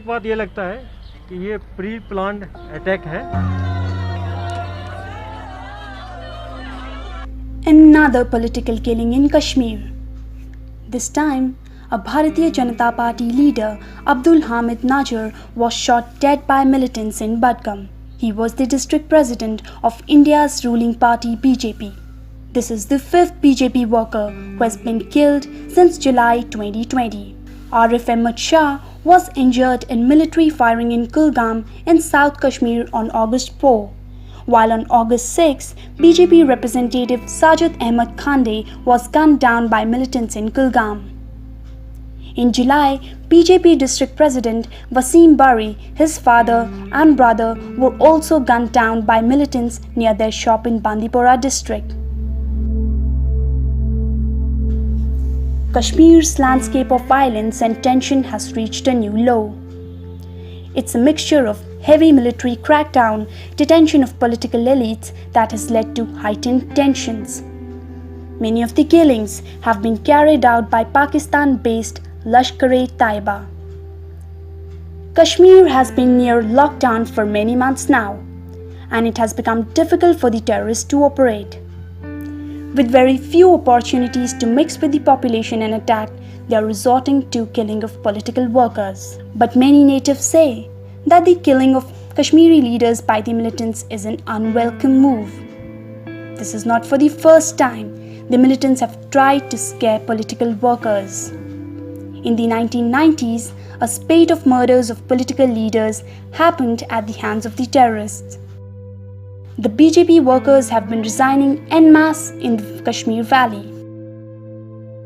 एक बात ये लगता है कि ये प्री प्लान्ड अटैक है। Another political killing in Kashmir. This time, a Bharatiya Janata Party leader, Abdul Hamid Najar, was shot dead by militants in Budgam. He was the district president of India's ruling party BJP. This is the fifth BJP worker who has been killed since July 2020. Arif Ahmed Shah was injured in military firing in Kulgam in South Kashmir on August 4. While on August 6, BJP representative Sajid Ahmed Khande was gunned down by militants in Kulgam. In July, BJP district president Wasim Bari, his father and brother were also gunned down by militants near their shop in Bandipora district. Kashmir's landscape of violence and tension has reached a new low. It's a mixture of heavy military crackdown, detention of political elites that has led to heightened tensions. Many of the killings have been carried out by Pakistan-based Lashkar-e-Taiba. Kashmir has been near lockdown for many months now, and it has become difficult for the terrorists to operate. With very few opportunities to mix with the population and attack, they are resorting to killing of political workers. But many natives say that the killing of Kashmiri leaders by the militants is an unwelcome move. This is not for the first time the militants have tried to scare political workers. In the 1990s, a spate of murders of political leaders happened at the hands of the terrorists. The BJP workers have been resigning en masse in the Kashmir Valley.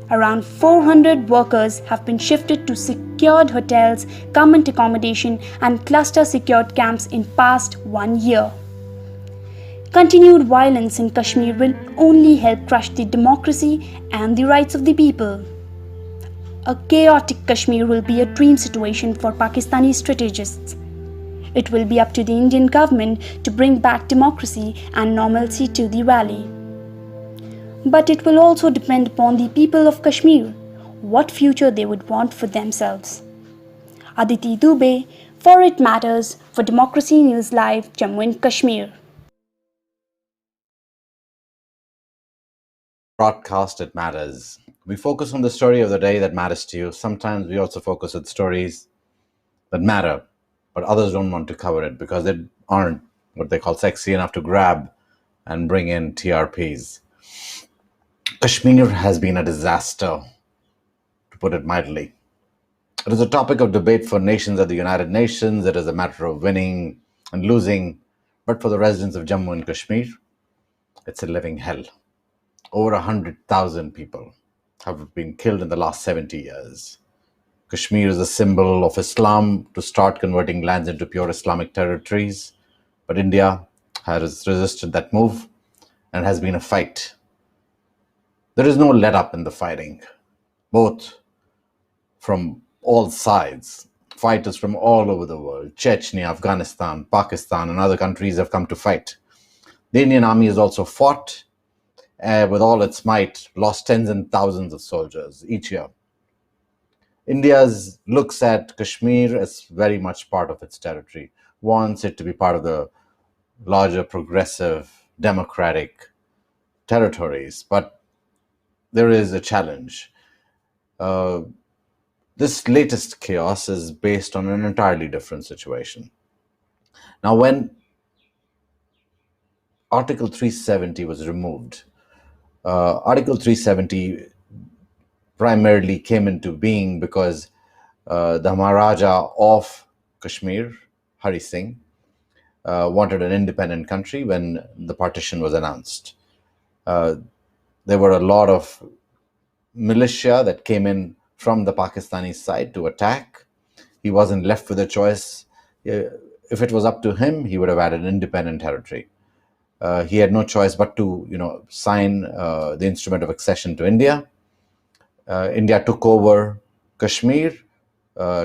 Around 400 workers have been shifted to secured hotels, government accommodation and cluster secured camps in past 1 year. Continued violence in Kashmir will only help crush the democracy and the rights of the people. A chaotic Kashmir will be a dream situation for Pakistani strategists. It will be up to the Indian government to bring back democracy and normalcy to the valley. But it will also depend upon the people of Kashmir, what future they would want for themselves. Aditi Dubey, For It Matters, for Democracy News Live, Jammu and Kashmir. Broadcast It Matters. We focus on the story of the day that matters to you. Sometimes we also focus on stories that matter, but others don't want to cover it because they aren't what they call sexy enough to grab and bring in TRPs. Kashmir has been a disaster, to put it mildly. It is a topic of debate for nations at the United Nations. It is a matter of winning and losing. But for the residents of Jammu and Kashmir, it's a living hell. Over 100,000 people have been killed in the last 70 years. Kashmir is a symbol of Islam to start converting lands into pure Islamic territories. But India has resisted that move and has been a fight. There is no let up in the fighting, both from all sides. Fighters from all over the world, Chechnya, Afghanistan, Pakistan, and other countries have come to fight. The Indian army has also fought with all its might, lost tens and thousands of soldiers each year. India looks at Kashmir as very much part of its territory, wants it to be part of the larger progressive democratic territories, but there is a challenge. This latest chaos is based on an entirely different situation. Now, when Article 370 was removed, Article 370 primarily came into being because the Maharaja of Kashmir, Hari Singh, wanted an independent country when the partition was announced. There were a lot of militia that came in from the Pakistani side to attack. He wasn't left with a choice. If it was up to him, he would have had an independent territory. He had no choice but to, sign the instrument of accession to India. India took over Kashmir,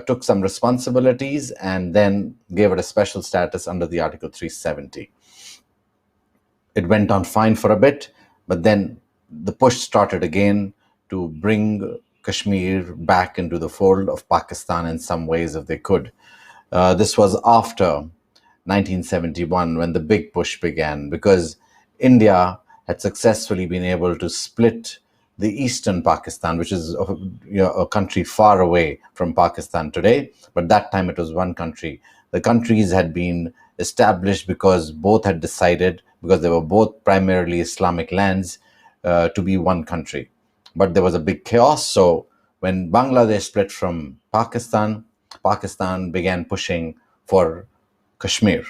took some responsibilities, and then gave it a special status under the Article 370. It went on fine for a bit, but then the push started again to bring Kashmir back into the fold of Pakistan in some ways if they could. This was after 1971 when the big push began, because India had successfully been able to split the eastern Pakistan, which is a country far away from Pakistan today, but that time it was one country. The countries had been established because both had decided, because they were both primarily Islamic lands, to be one country. But there was a big chaos. So when Bangladesh split from Pakistan, Pakistan began pushing for Kashmir.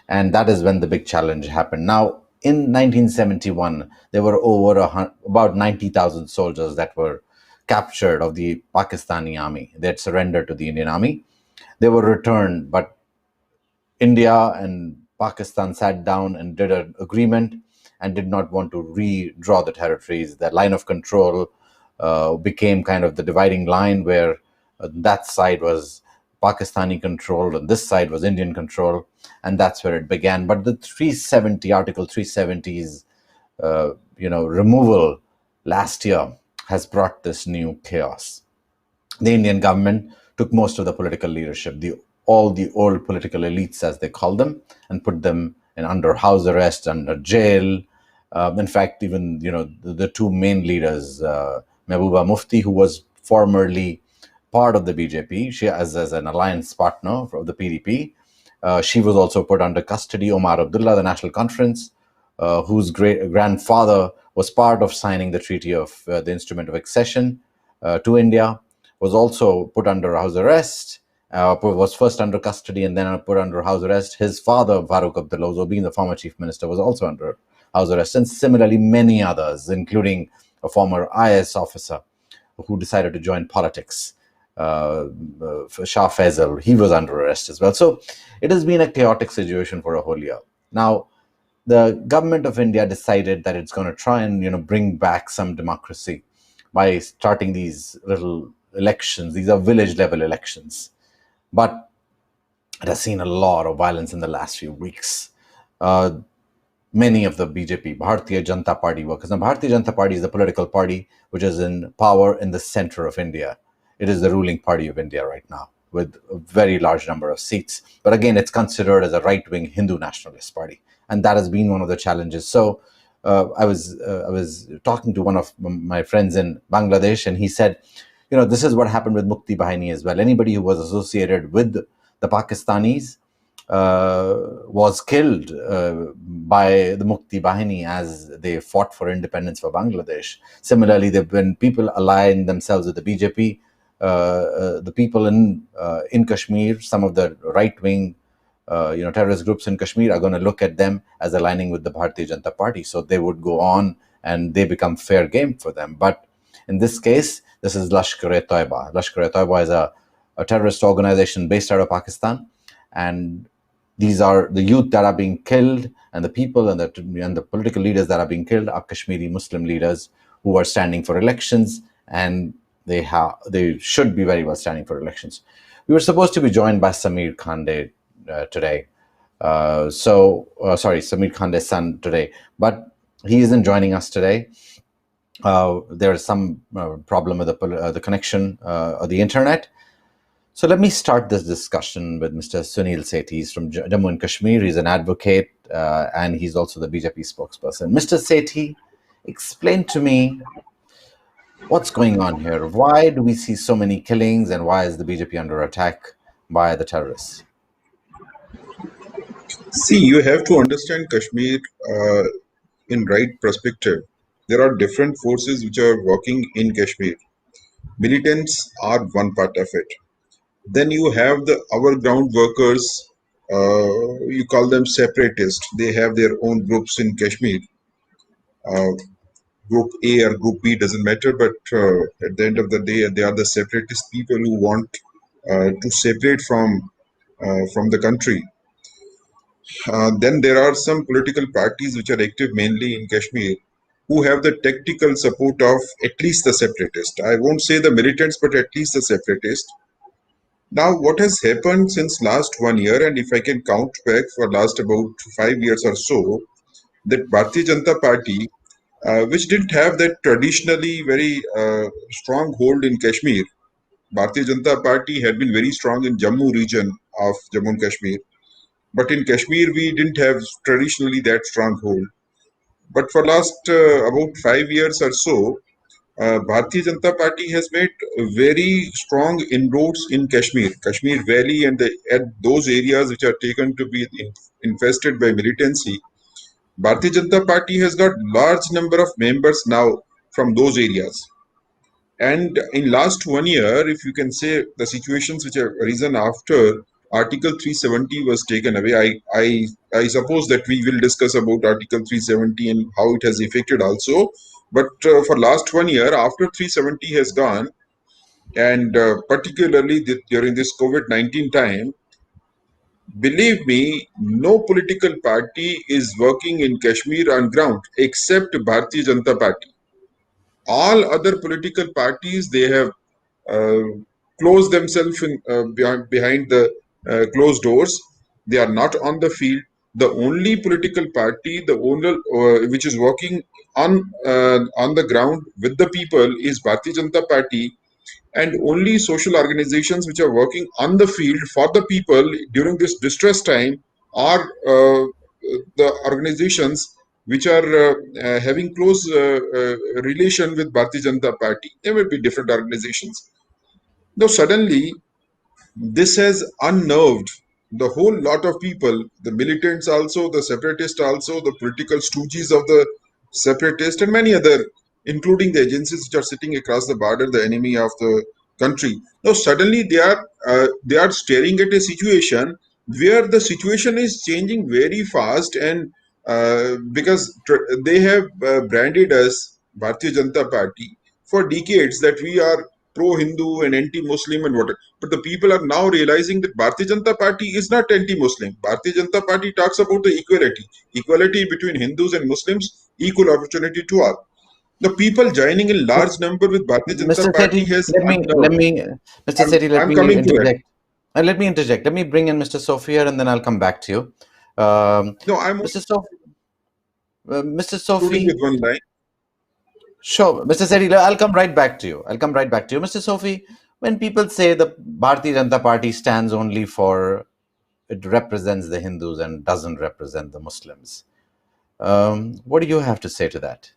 And that is when the big challenge happened. Now, in 1971, there were about 90,000 soldiers that were captured of the Pakistani army. They had surrendered to the Indian army. They were returned, but India and Pakistan sat down and did an agreement and did not want to redraw the territories. The line of control became kind of the dividing line, where that side was Pakistani control and this side was Indian control, and that's where it began. But the 370 Article 370's removal last year has brought this new chaos. The Indian government took most of the political leadership, all the old political elites, as they call them, and put them under house arrest, under jail. In fact, even the two main leaders, Mehbooba Mufti, who was formerly part of the BJP, she as an alliance partner of the PDP, she was also put under custody. Omar Abdullah, the National Conference, whose great grandfather was part of signing the treaty of the Instrument of Accession to India, was also put under house arrest. Was first under custody and then put under house arrest. His father, Farooq Abdullah, who being the former chief minister, was also under house arrest. And similarly, many others, including a former IS officer who decided to join politics, Shah Faisal, he was under arrest as well. So it has been a chaotic situation for a whole year. Now, the government of India decided that it's going to try and bring back some democracy by starting these little elections. These are village level elections. But it has seen a lot of violence in the last few weeks. Many of the BJP, Bharatiya Janata Party workers. Now, Bharatiya Janata Party is the political party which is in power in the center of India. It is the ruling party of India right now, with a very large number of seats. But again, it's considered as a right-wing Hindu nationalist party, and that has been one of the challenges. So I was talking to one of my friends in Bangladesh, and he said, this is what happened with Mukti Bahini as well. Anybody who was associated with the Pakistanis was killed by the Mukti Bahini as they fought for independence for Bangladesh. Similarly, when people align themselves with the BJP, the people in Kashmir, some of the right-wing terrorist groups in Kashmir are going to look at them as aligning with the Bharatiya Janata Party. So they would go on and they become fair game for them. But in this case, this is Lashkar-e-Toiba. Lashkar-e-Toiba is a terrorist organization based out of Pakistan. And these are the youth that are being killed, and the people and the political leaders that are being killed are Kashmiri Muslim leaders who are standing for elections, and they should be very well standing for elections. We were supposed to be joined by Samir Khande today. Samir Khande's son today, but he isn't joining us today. There is some problem with the connection of the internet. So let me start this discussion with Mr. Sunil Sethi. He's from Jammu and Kashmir. He's an advocate and he's also the BJP spokesperson. Mr. Sethi, explain to me what's going on here. Why do we see so many killings, and why is the BJP under attack by the terrorists? See, you have to understand Kashmir in right perspective. There are different forces which are working in Kashmir. Militants are one part of it. Then you have our ground workers. You call them separatists. They have their own groups in Kashmir. Group A or Group B doesn't matter, but at the end of the day, they are the separatist people who want to separate from the country. Then there are some political parties which are active mainly in Kashmir who have the tactical support of at least the separatist. I won't say the militants, but at least the separatist. Now, what has happened since last 1 year, and if I can count back for last about 5 years or so, that Bharatiya Janata Party, which didn't have that traditionally very strong hold in Kashmir, Bharatiya Janata Party had been very strong in Jammu region of Jammu and Kashmir. But in Kashmir, we didn't have traditionally that strong hold. But for last about 5 years or so, Bharatiya Janata Party has made very strong inroads in Kashmir Valley, and at those areas which are taken to be infested by militancy. Bharatiya Janata Party has got large number of members now from those areas. And in last 1 year, if you can say the situations which have arisen after Article 370 was taken away, I suppose that we will discuss about Article 370 and how it has affected also. But for last 1 year, after 370 has gone, and particularly during this COVID-19 time, believe me, no political party is working in Kashmir on ground except Bharatiya Janata Party. All other political parties, they have uh, closed themselves behind the closed doors. They are not on the field. The only political party, the only which is working on the ground with the people is Bharatiya Janata Party, and only social organizations which are working on the field for the people during this distress time are the organizations which are having close relation with Bharatiya Janata Party. There will be different organizations. Now, suddenly, this has unnerved the whole lot of people, the militants also, the separatists also, the political stooges of the separatists, and many other, including the agencies which are sitting across the border, the enemy of the country. Now, suddenly they are staring at a situation where the situation is changing very fast, and because they have branded us Bharatiya Janata Party for decades that we are pro-Hindu and anti-Muslim and whatever. But the people are now realizing that Bharatiya Janata Party is not anti-Muslim. Bharatiya Janata Party talks about the equality between Hindus and Muslims, equal opportunity to all. The people joining in large number with Bharatiya Mr. Janata Party Sethi, has let unnerved. me, Mr. Sethi, let I'm me coming to that. interject. Let me interject. Let me bring in Mr. Sophia, and then I'll come back to you. No, I'm Mr. Mr. concluding Sophie, with one line. sure, Mr. Sethi, I'll come right back to you. I'll come right back to you, Mr. Sophie. When people say the Bharatiya Janata Party stands only for, it represents the Hindus and doesn't represent the Muslims, what do you have to say to that?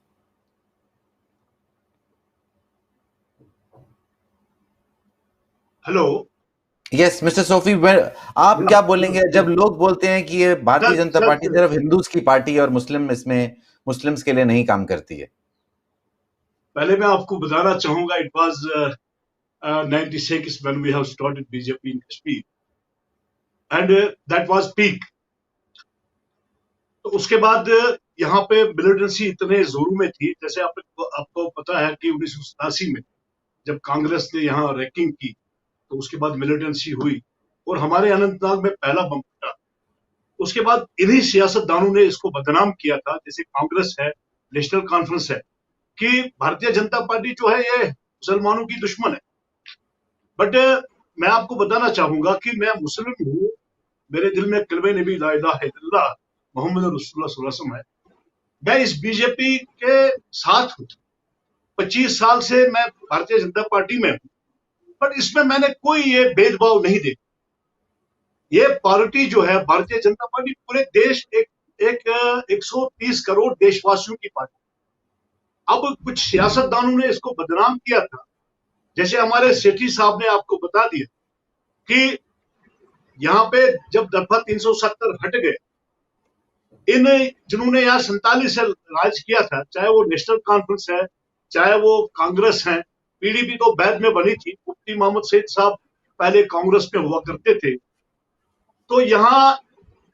Hello yes mister Sophie, आप क्या बोलेंगे जब लोग बोलते हैं कि ये भारतीय सर जनता सर पार्टी सिर्फ हिंदूज की पार्टी है और मुस्लिम इसमें मुस्लिम्स के लिए नहीं काम करती है? पहले मैं आपको बताना चाहूंगा it was 96 when we have started BJP in Kashmir and that was peak. तो उसके बाद यहाँ पे मिलिटेंसी इतने जोरों में थी, जैसे आपको पता है कि 1987 में जब कांग्रेस ने यहाँ रैंकिंग की तो उसके बाद मिलिटेंसी हुई और हमारे अनंतनाग में पहला बम फटा। उसके बाद इन्हीं सियासतदानों ने इसको बदनाम किया था, जैसे कांग्रेस है, नेशनल कॉन्फ्रेंस है, कि भारतीय जनता पार्टी जो है ये मुसलमानों की दुश्मन है। बट मैं आपको बताना चाहूंगा कि मैं मुस्लिम हूँ, मेरे दिल में कलमे नबी ला इलाहा इल्लल्लाह मोहम्मद रसूलुल्लाह सल्लल्लाहु अलैहि वसल्लम है। मैं इस बीजेपी के साथ हूँ, 25 साल से मैं भारतीय जनता पार्टी में हूँ, बट इसमें मैंने कोई ये भेदभाव नहीं देखा। ये पार्टी जो है भारतीय जनता पार्टी पूरे देश एक 130 करोड़ देशवासियों की पार्टी। अब कुछ सियासतदानों ने इसको बदनाम किया था, जैसे हमारे सेठी साहब ने आपको बता दिया कि यहाँ पे जब दफा 370 हट गए, इन जिन्होंने यहाँ 47 से राज किया था, चाहे वो नेशनल कॉन्फ्रेंस है, चाहे वो कांग्रेस है, पीडीपी तो बाद में बनी थी, मुफ्ती मोहम्मद सईद साहब पहले कांग्रेस में हुआ करते थे। तो यहाँ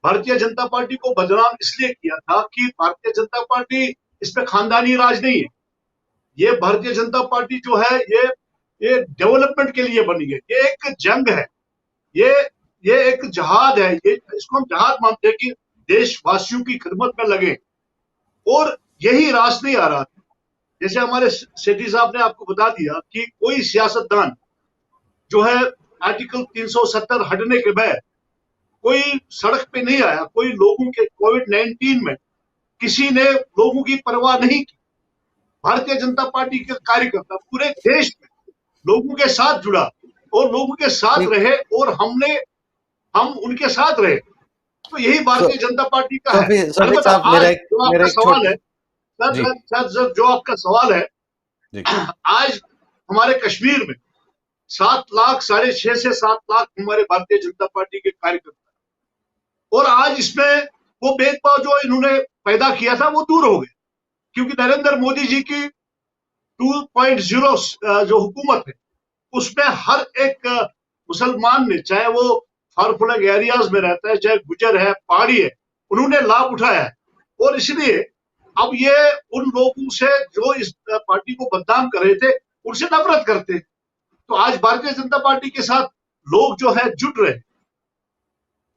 भारतीय जनता पार्टी को बदनाम इसलिए किया था कि भारतीय जनता पार्टी इसमें खानदानी राज नहीं है। ये भारतीय जनता पार्टी जो है ये डेवलपमेंट के लिए बनी है, ये एक जंग है, ये एक जहाद है, ये इसको हम जहाद मानते हैं कि देशवासियों की खिदमत में लगे, और यही रास नहीं आ रहा था। जैसे हमारे सेठी साहब ने आपको बता दिया कि कोई सियासतदान जो है आर्टिकल 370 हटने के बाद कोई सड़क पे नहीं आया, कोई लोगों के कोविड-19 में किसी ने लोगों की परवाह नहीं की। भारतीय जनता पार्टी के कार्यकर्ता पूरे देश में लोगों के साथ जुड़ा, और लोगों के साथ रहे और हम उनके साथ रहे। तो यही भारतीय जनता पार्टी का है। सोफी अलबत्ता साहब, आज मेरा जो मेरा आपका एक सवाल छोटा है सर, जी सर जो आपका सवाल है, जी आज हमारे कश्मीर में 7 लाख, 6.5 से 7 लाख हमारे भारतीय जनता पार्टी के कार्यकर्ता, और आज इसमें वो भेदभाव जो इन्होंने पैदा किया था वो दूर हो गए, क्योंकि नरेंद्र मोदी जी की 2.0 जो हुकूमत है उसमें हर एक मुसलमान ने, चाहे वो फार फ्लंग एरियाज में रहता है, चाहे गुजर है, पहाड़ी है, उन्होंने लाभ उठाया है। और इसलिए अब ये उन लोगों से जो इस पार्टी को बदनाम कर रहे थे उनसे नफरत करते हैं। तो आज भारतीय जनता पार्टी के साथ लोग जो है जुट रहे हैं,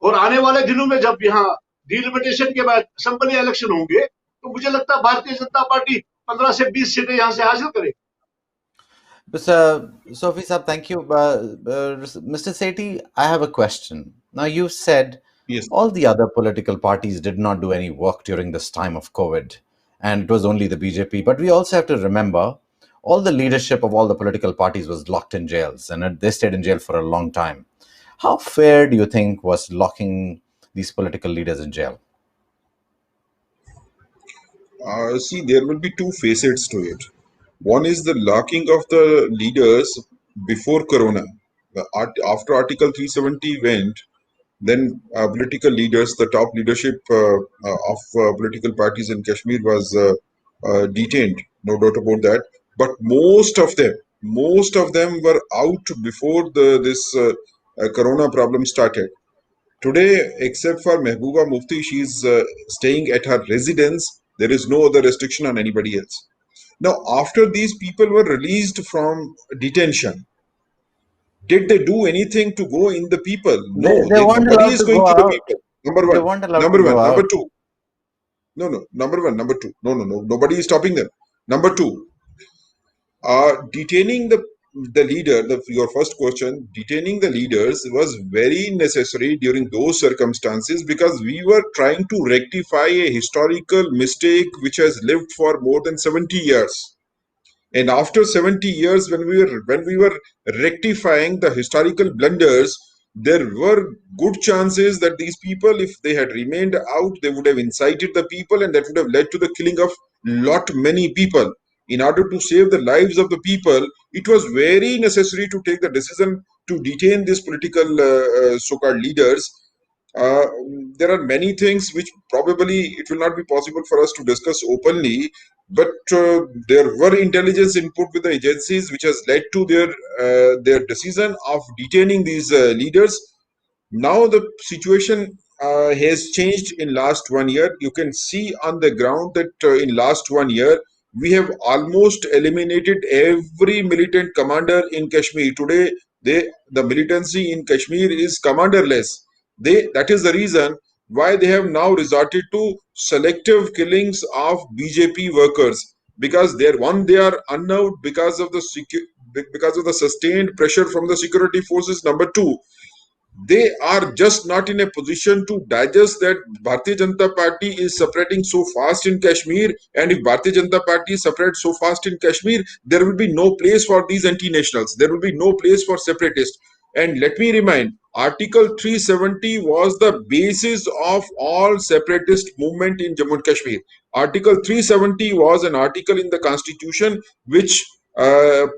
और आने वाले दिनों में जब यहाँ डिलिमिटेशन के बाद असेंबली इलेक्शन होंगे तो मुझे लगता है भारतीय जनता पार्टी 15 से 20 सीटें यहाँ से हासिल करेगी। Mr. Sophie Saab, thank you. Mr. Sethi, I have a question. Now, you said Yes. all the other political parties did not do any work during this time of COVID, and it was only the BJP. But we also have to remember all the leadership of all the political parties was locked in jails, and they stayed in jail for a long time. How fair do you think was locking these political leaders in jail? See, there will be two facets to it. One is the locking of the leaders before Corona. After Article 370 went, then political leaders, the top leadership of political parties in Kashmir was detained, no doubt about that. But most of them were out before this Corona problem started. Today, except for Mehbooba Mufti, she is staying at her residence. There is no other restriction on anybody else. Now, after these people were released from detention, did they do anything to go in the people? No, They weren't nobody allowed is to going go to the out. people. Number They one. weren't allowed Number to go one. Number out. two. No. Number one. Number two. No. Nobody is stopping them. Number two. Detaining the leader. Your first question. Detaining the leaders was very necessary during those circumstances because we were trying to rectify a historical mistake which has lived for more than 70 years. And after 70 years, when we were rectifying the historical blunders, there were good chances that these people, if they had remained out, they would have incited the people, and that would have led to the killing of many people. In order to save the lives of the people, it was very necessary to take the decision to detain these political so-called leaders. uh, there are many things which probably it will not be possible for us to discuss openly, but there were intelligence input with the agencies which has led to their decision of detaining these leaders. Now the situation has changed in last 1 year. You can see on the ground that in last 1 year we have almost eliminated every militant commander in Kashmir. Today the militancy in Kashmir is commanderless. That is the reason why they have now resorted to selective killings of BJP workers, because they are unnerved because of the sustained pressure from the security forces. Number two, they are just not in a position to digest that Bharatiya Janata Party is separating so fast in Kashmir, and if Bharatiya Janata Party separates so fast in Kashmir, there will be no place for these anti-nationals. There will be no place for separatists. And let me remind, Article 370 was the basis of all separatist movement in Jammu and Kashmir. Article 370 was an article in the constitution which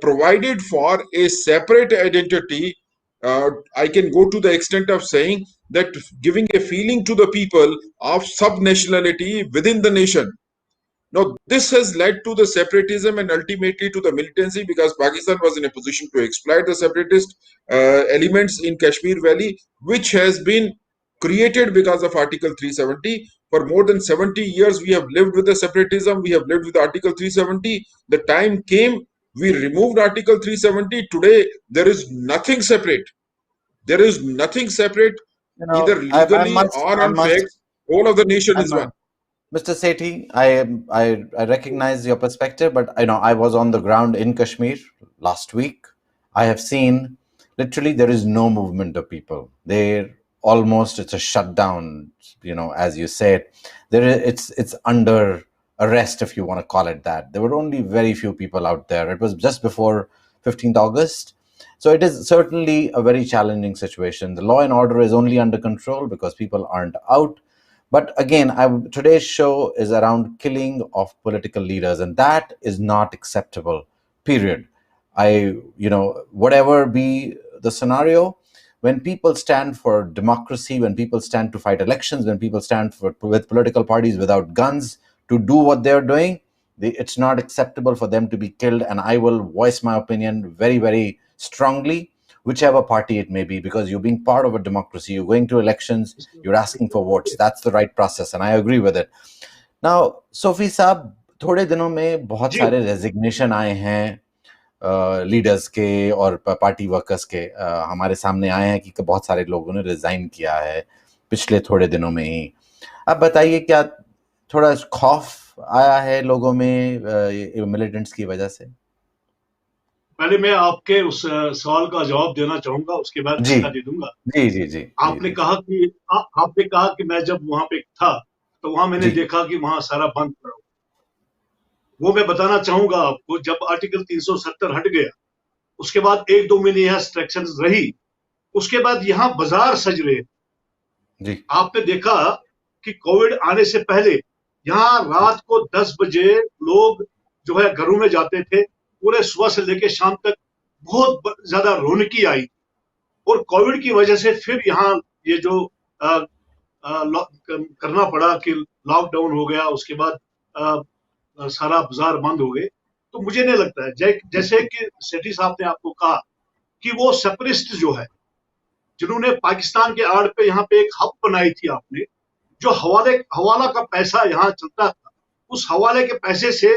provided for a separate identity. I can go to the extent of saying that giving a feeling to the people of subnationality within the nation. Now, this has led to the separatism and ultimately to the militancy, because Pakistan was in a position to exploit the separatist elements in Kashmir Valley, which has been created because of Article 370. For more than 70 years, we have lived with the separatism, we have lived with Article 370. The time came, we removed Article 370. Today, there is nothing separate. There is nothing separate, either I legally must, or I on must, facts. Whole of the nation I is one. must. Mr. Sethi, I recognize your perspective, but I was on the ground in Kashmir last week. I have seen literally there is no movement of people. It's a shutdown. As you said, it's under arrest, if you want to call it that. There were only very few people out there. It was just before 15th August. So it is certainly a very challenging situation. The law and order is only under control because people aren't out. But again, today's show is around killing of political leaders, and that is not acceptable, period. Whatever be the scenario, when people stand for democracy, when people stand to fight elections, when people stand with political parties without guns to do what they're doing, it's not acceptable for them to be killed. And I will voice my opinion very, very strongly, whichever party it may be, because you're being part of a democracy, you're going to elections, you're asking for votes. That's the right process, and I agree with it. Now, Sophie साहब, थोड़े दिनों में बहुत जी सारे resignation आए हैं leaders के और पार्टी वर्कर्स के, हमारे सामने आए हैं कि बहुत सारे लोगों ने रिजाइन किया है पिछले थोड़े दिनों में ही. अब बताइए, क्या थोड़ा खौफ आया है लोगों में मिलिटेंट्स की वजह से? पहले मैं आपके उस सवाल का जवाब देना चाहूंगा, उसके बाद जी इसका दे दूंगा। जी जी जी आपने कहा कि आपने कहा कि मैं जब वहां पे था तो वहां मैंने जी देखा कि वहां सारा बंद पड़ा हुआ। वो मैं बताना चाहूंगा आपको, जब आर्टिकल 370 हट गया उसके बाद 1-2 महीने यहाँ स्ट्रिक्शंस रही, उसके बाद यहाँ बाजार सज रहे। जी आपने देखा कि कोविड आने से पहले यहाँ रात को 10 बजे लोग जो है घरों में जाते थे, पूरे सुबह से लेकर शाम तक बहुत ज्यादा रौनकी आई। और कोविड की वजह से फिर यहाँ ये जो करना पड़ा कि लॉकडाउन हो गया, उसके बाद सारा बाजार बंद हो गए। तो मुझे नहीं लगता है, जैसे कि सेठी साहब ने आपको कहा कि वो सेपरेटिस्ट जो है, जिन्होंने पाकिस्तान के आड़ पे यहाँ पे एक हब बनाई थी आपने, जो हवाला का पैसा यहाँ चलता था, उस हवाले के पैसे से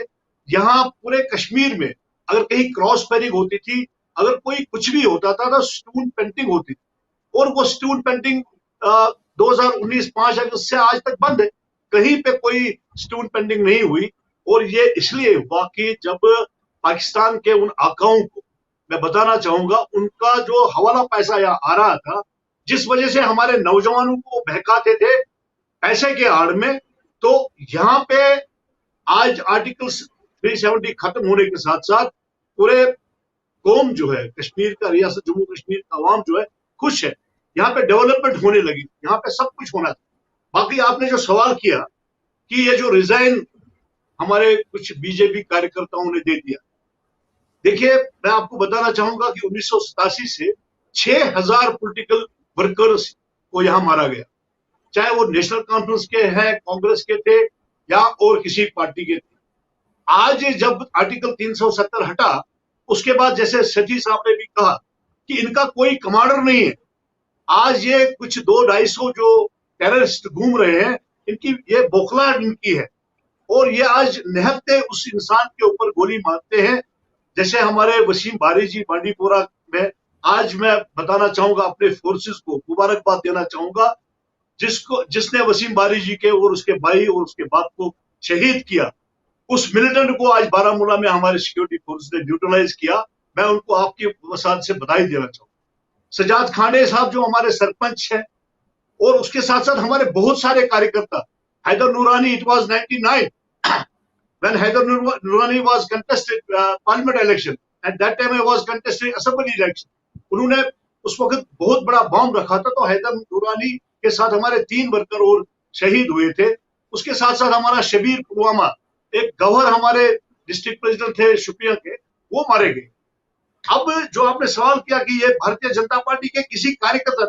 यहाँ पूरे कश्मीर में अगर कहीं क्रॉस फायरिंग होती थी, अगर कोई कुछ भी होता था तो स्टोन पेंटिंग होती थी। और वो स्टोन पेंटिंग 2019 5 अगस्त से आज तक बंद है, कहीं पे कोई स्टोन पेंटिंग नहीं हुई। और ये इसलिए हुआ कि जब पाकिस्तान के उन आकाओं को, मैं बताना चाहूंगा, उनका जो हवाला पैसा यहाँ आ रहा था, जिस वजह से हमारे नौजवानों को बहकाते थे पैसे के आड़ में, तो यहाँ पे आज आर्टिकल 370 खत्म होने के साथ साथ पूरे कौम जो है, कश्मीर का, रियासत जम्मू कश्मीर का आवाम जो है खुश है। यहाँ पे डेवलपमेंट होने लगी, यहाँ पे सब कुछ होना था। बाकी आपने जो सवाल किया कि ये जो रिजाइन हमारे कुछ बीजेपी कार्यकर्ताओं ने दे दिया, देखिए मैं आपको बताना चाहूंगा कि 1987 से 6000 पॉलिटिकल वर्कर्स को यहाँ मारा गया, चाहे वो नेशनल कॉन्फ्रेंस के हैं, कांग्रेस के थे या और किसी पार्टी के थे। आज जब आर्टिकल 370 हटा, उसके बाद जैसे सेठी साहब ने भी कहा कि इनका कोई कमांडर नहीं है। आज ये कुछ 200-250 जो टेररिस्ट घूम रहे हैं, इनकी ये बौखला इनकी है, और ये आज निहत्ते उस इंसान के ऊपर गोली मारते हैं। जैसे हमारे वसीम बारी जी बांडीपोरा में, आज मैं बताना चाहूंगा, अपने फोर्सेस को मुबारकबाद देना चाहूंगा, जिसने वसीम बारी जी के और उसके भाई और उसके बाप को शहीद किया। उस मिलिटेंट को आज बारामूला में हमारे सिक्योरिटी फोर्स ने न्यूट्रलाइज किया। मैं उनको आपके वसात से बधाई देना चाहूंगा। सजाद खाने साहब जो हमारे सरपंच हैं, और उसके साथ साथ हमारे बहुत सारे कार्यकर्ता, हैदर नूरानी, it was 99 when Hyder Nurani was contested parliament election, at that time I was contesting assembly election. उन्होंने उस वक्त बहुत बड़ा बॉम्ब रखा था, तो हैदर नूरानी के साथ हमारे 3 वर्कर और शहीद हुए थे। उसके साथ साथ हमारा शबीर पुलवामा, एक गवर्नर हमारे डिस्ट्रिक्ट प्रेसिडेंट थे शुपिया के, वो मारे गए। अब जो आपने सवाल किया कि ये भारतीय जनता पार्टी के किसी कार्यकर्ता,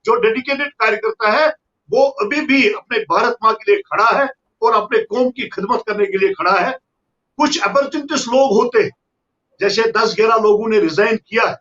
जो डेडिकेटेड कार्यकर्ता है, वो अभी भी अपने भारत माँ के लिए खड़ा है और अपने कौम की खिदमत करने के लिए खड़ा है। कुछ अपॉर्चुनिटिस्ट लोग होते हैं, जैसे 10-11 लोगों ने रिजाइन किया है,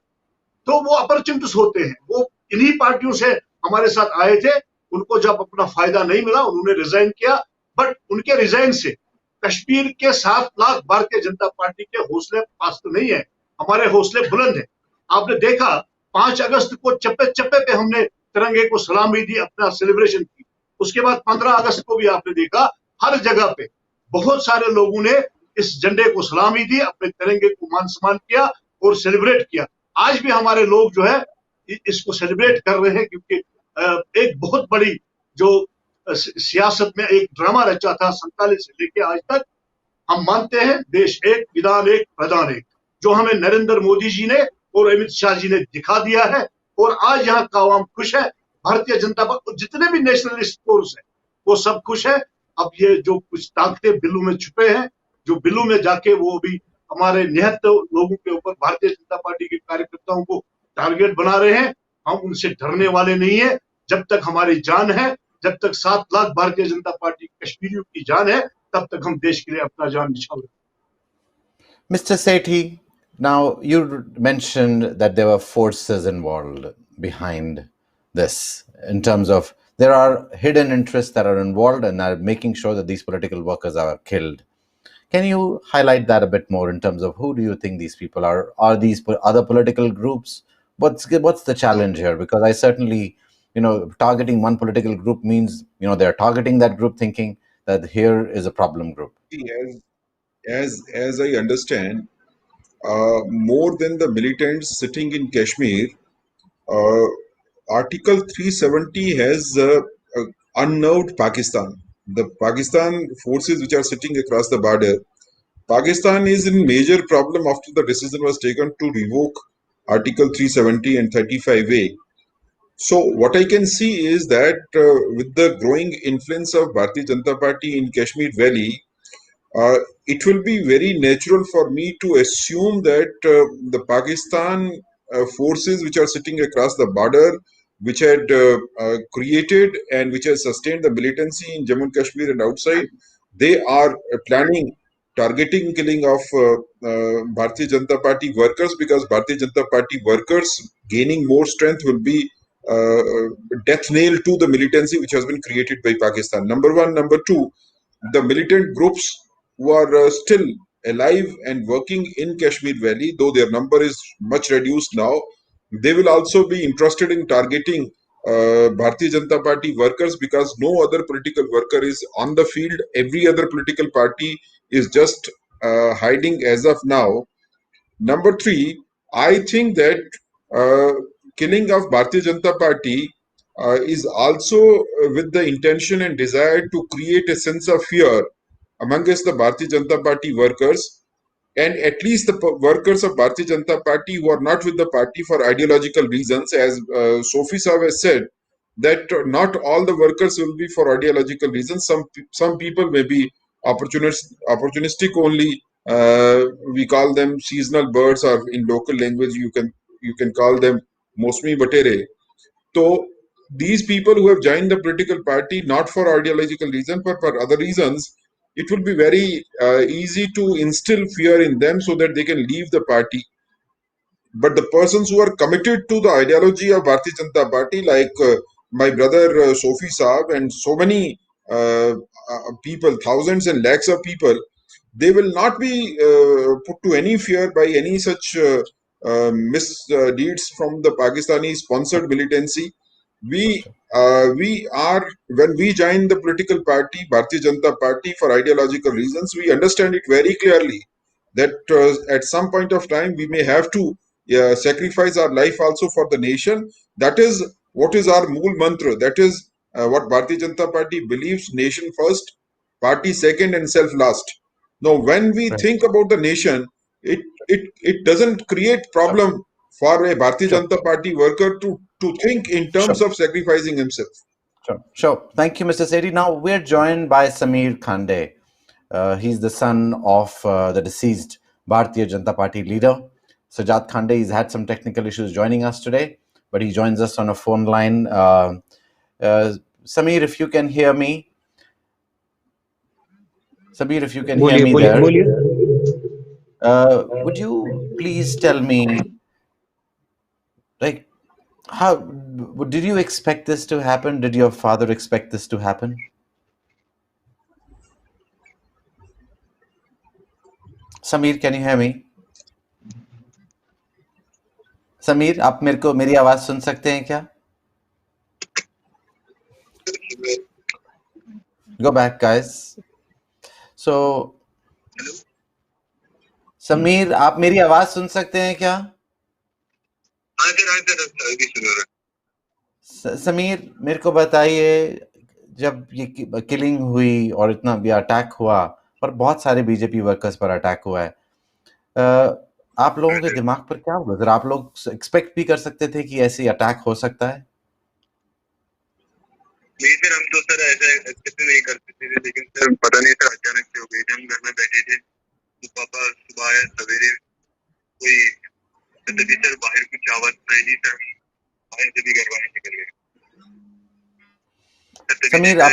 तो वो अपॉर्चुनिटिस्ट होते हैं, वो इन्हीं पार्टियों से हमारे साथ आए थे। उनको जब अपना फायदा नहीं मिला, उन्होंने रिजाइन किया, बट उनके रिजाइन से कश्मीर के 7 लाख भारतीय जनता पार्टी के हौसले पास्त नहीं है, हमारे हौसले बुलंद है। आपने देखा 5 अगस्त को चप्पे चप्पे पे हमने तिरंगे को सलामी दी, अपना सेलिब्रेशन की। उसके बाद 15 अगस्त को भी आपने देखा हर जगह पे बहुत सारे लोगों ने इस झंडे को सलामी दी, अपने तिरंगे को मान सम्मान किया और सेलिब्रेट किया। आज भी हमारे लोग जो है इसको सेलिब्रेट कर रहे हैं, क्योंकि एक बहुत बड़ी जो सियासत में एक ड्रामा रचा था 47 से लेके आज तक, हम मानते हैं देश एक, विधान एक, प्रधान एक, जो हमें नरेंद्र मोदी जी ने और अमित शाह जी ने दिखा दिया है, और आज यहाँ का आवाम खुश है। भारतीय जनता पार्टी जितने भी नेशनलिस्ट फोर्स है वो सब खुश है। अब ये जो कुछ ताकतें बिल्लू में छुपे हैं, जो बिल्लू में जाके वो भी हमारे निहत्थ लोगों के ऊपर भारतीय जनता पार्टी के कार्यकर्ताओं को टारगेट बना रहे हैं, हम उनसे डरने वाले नहीं है। जब तक हमारी जान है, जब तक 7 लाख भारतीय जनता पार्टी कश्मीरियों की जान है, तब तक हम देश के लिए अपना जान निछावर। Mr. Sethi, now you mentioned that there were forces involved behind this, in terms of there are hidden interests that are involved and are making sure that these political workers are killed. Can you highlight that a bit more in terms of who do you think these people are? Are these other political groups? What's the challenge here? Because I certainly, targeting one political group means, they're targeting that group thinking that here is a problem group. As I understand, more than the militants sitting in Kashmir, Article 370 has unnerved Pakistan. The Pakistan forces which are sitting across the border, Pakistan is in major problem after the decision was taken to revoke Article 370 and 35A. So what I can see is that with the growing influence of Bharatiya Janata Party in Kashmir Valley, it will be very natural for me to assume that the Pakistan forces which are sitting across the border, which had created and which has sustained the militancy in Jammu and Kashmir and outside, they are planning targeting killing of Bharatiya Janata Party workers, because Bharatiya Janata Party workers gaining more strength will be death nail to the militancy which has been created by Pakistan. Number one. Number two, the militant groups who are still alive and working in Kashmir Valley, though their number is much reduced now, they will also be interested in targeting Bharatiya Janata Party workers, because no other political worker is on the field. Every other political party is just hiding as of now. Number three, I think that killing of Bharatiya Janata Party is also with the intention and desire to create a sense of fear amongst the Bharatiya Janata Party workers, and at least the workers of Bharatiya Janata Party who are not with the party for ideological reasons. As Sophie Saab has said, that not all the workers will be for ideological reasons. Some people may be opportunistic only. We call them seasonal birds, or in local language you can call them Mosmi Batere. So these people who have joined the political party not for ideological reasons but for other reasons, it will be very easy to instill fear in them so that they can leave the party. But the persons who are committed to the ideology of Bharatiya Janata Party, like my brother Sophie Saab and so many people, thousands and lakhs of people, they will not be put to any fear by any such misdeeds from the Pakistani sponsored militancy. We are, when we join the political party, Bharatiya Janata Party, for ideological reasons, we understand it very clearly that at some point of time we may have to sacrifice our life also for the nation. That is what is our mool mantra. That is what Bharatiya Janata Party believes: nation first, party second, and self last. Now, when we think about the nation, it doesn't create problem for a Bharatiya Janata Party worker to think in terms of sacrificing himself. Sure. Thank you, Mr. Sethi. Now we're joined by Samir Khande. He's the son of the deceased Bharatiya Janata Party leader, Sajad Khande. He's had some technical issues joining us today, but he joins us on a phone line. Samir, if you can hear me. Samir, if you can hear me there. Would you please tell me, like, how did you expect this to happen? Did your father expect this to happen? Samir, can you hear me? Sameer, आप मेरी आवाज सुन सकते हैं क्या? Go back, guys. So, Sameer, आप मेरी आवाज सुन सकते हैं क्या? समीर, मेरे को बताइए, जब ये किलिंग हुई और इतना भी अटैक हुआ और बहुत सारे बीजेपी वर्कर्स पर अटैक हुआ है, आप लोगों के दिमाग पर क्या हुआ? आप लोग एक्सपेक्ट भी कर सकते थे कि ऐसे अटैक हो सकता है? नहीं सर, हम तो सर ऐसे एक्सपेक्ट नहीं करते थे, लेकिन सर पता नहीं सर अचानक से हो गई थी। हम घर में बैठे थे तो पापा सुबह आया सवेरे, कोई तभी सर बाहर कुछ आवाज सुनाई दी सर, बाहर से भी घर वाले निकल गए। समीर, आप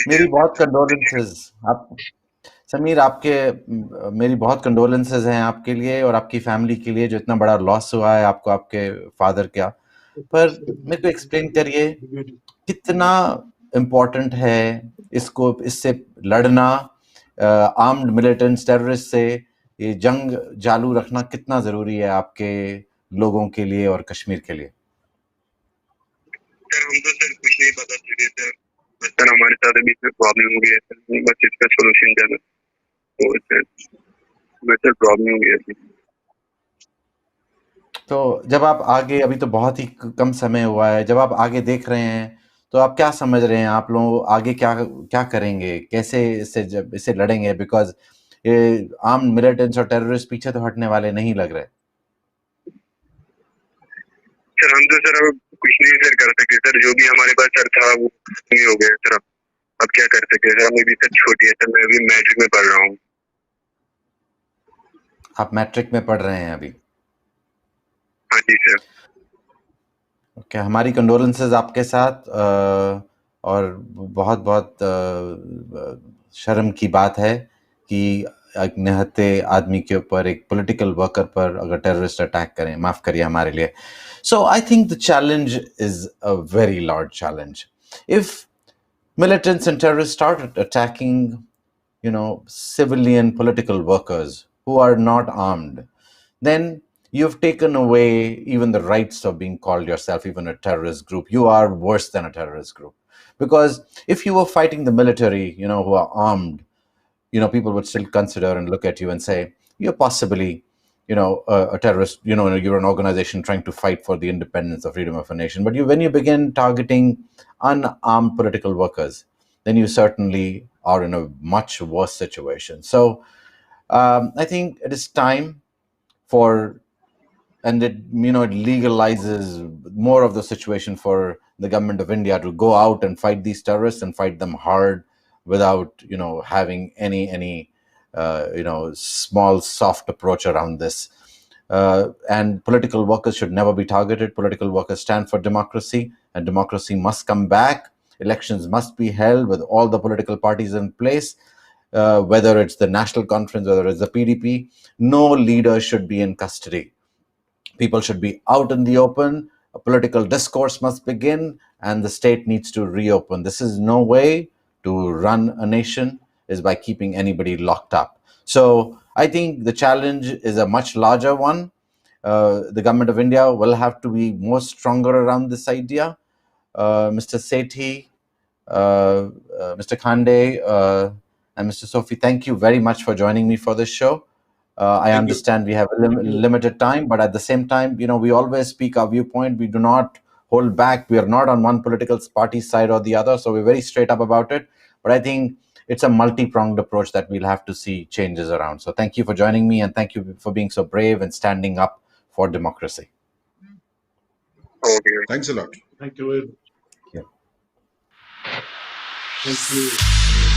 मेरी बहुत कंडोलेंसेस। आप समीर, मेरी बहुत कंडोलेंसेस हैं आपके लिए और आपकी फैमिली के लिए, जो इतना बड़ा लॉस हुआ है आपको आपके फादर का। पर मेरे को एक्सप्लेन करिए कितना इम्पोर्टेंट है इससे लड़ना, आर्म्ड मिलिटेंट्स टेररिस्ट से ये जंग चालू रखना कितना जरूरी है आपके लोगों के लिए और कश्मीर के लिए? सर हम तो सर कुछ नहीं बता सकते सर, बस सर हमारे साथ अभी इसमें प्रॉब्लम हो गई है सर, बस इसका सोल्यूशन जाना तो सर बस सर प्रॉब्लम हो गई है। तो जब आप आगे, अभी तो बहुत ही कम समय हुआ है, जब आप आगे देख रहे हैं तो आप क्या समझ रहे हैं? आप लोग आगे क्या क्या करेंगे? कैसे इसे लड़ेंगे? बिकॉज ये आर्म मिलिटेंट्स और टेररिस्ट पीछे तो हटने वाले नहीं लग रहे। सर हम तो सर अब कुछ नहीं सर कर सकते सर, जो भी हमारे पास सर था वो नहीं हो गया सर। अब क्या कर सकते सर, हमें भी सर छोटी है सर, मैं अभी मैट्रिक में पढ़ रहा हूँ। आप मैट्रिक में पढ़ रहे हैं अभी? हाँ जी सर। ओके, हमारी कंडोलेंसेस आपके साथ। और बहुत बहुत शर्म की बात है कि एक निहत्थे आदमी के ऊपर, एक पॉलिटिकल वर्कर पर अगर टेररिस्ट अटैक करें। माफ करिए हमारे लिए। So I think the challenge is a very large challenge. If militants and terrorists started attacking, civilian political workers who are not armed, then you've taken away even the rights of being called yourself even a terrorist group. You are worse than a terrorist group. Because if you were fighting the military, who are armed, people would still consider and look at you and say, you're possibly, a terrorist, you're an organization trying to fight for the independence or freedom of a nation. But when you begin targeting unarmed political workers, then you certainly are in a much worse situation. So I think it is time for, and it legalizes more of the situation for the government of India to go out and fight these terrorists and fight them hard without having any small soft approach around this. And political workers should never be targeted. Political workers stand for democracy, and democracy must come back. Elections must be held with all the political parties in place, whether it's the National Conference, whether it's the PDP. No leader should be in custody. People should be out in the open. A political discourse must begin, and the state needs to reopen. This is no way to run a nation, is by keeping anybody locked up. So I think the challenge is a much larger one. The government of India will have to be more stronger around this idea. Mr. Sethi, Mr. Khande, and Mr. Sophie, thank you very much for joining me for this show. I understand we have a limited time, but at the same time, we always speak our viewpoint. We do not hold back. We are not on one political party's side or the other, so we're very straight up about it. But I think it's a multi-pronged approach that we'll have to see changes around. So thank you for joining me, and thank you for being so brave and standing up for democracy. Okay. Thanks a lot. Thank you very much. Yeah. Thank you.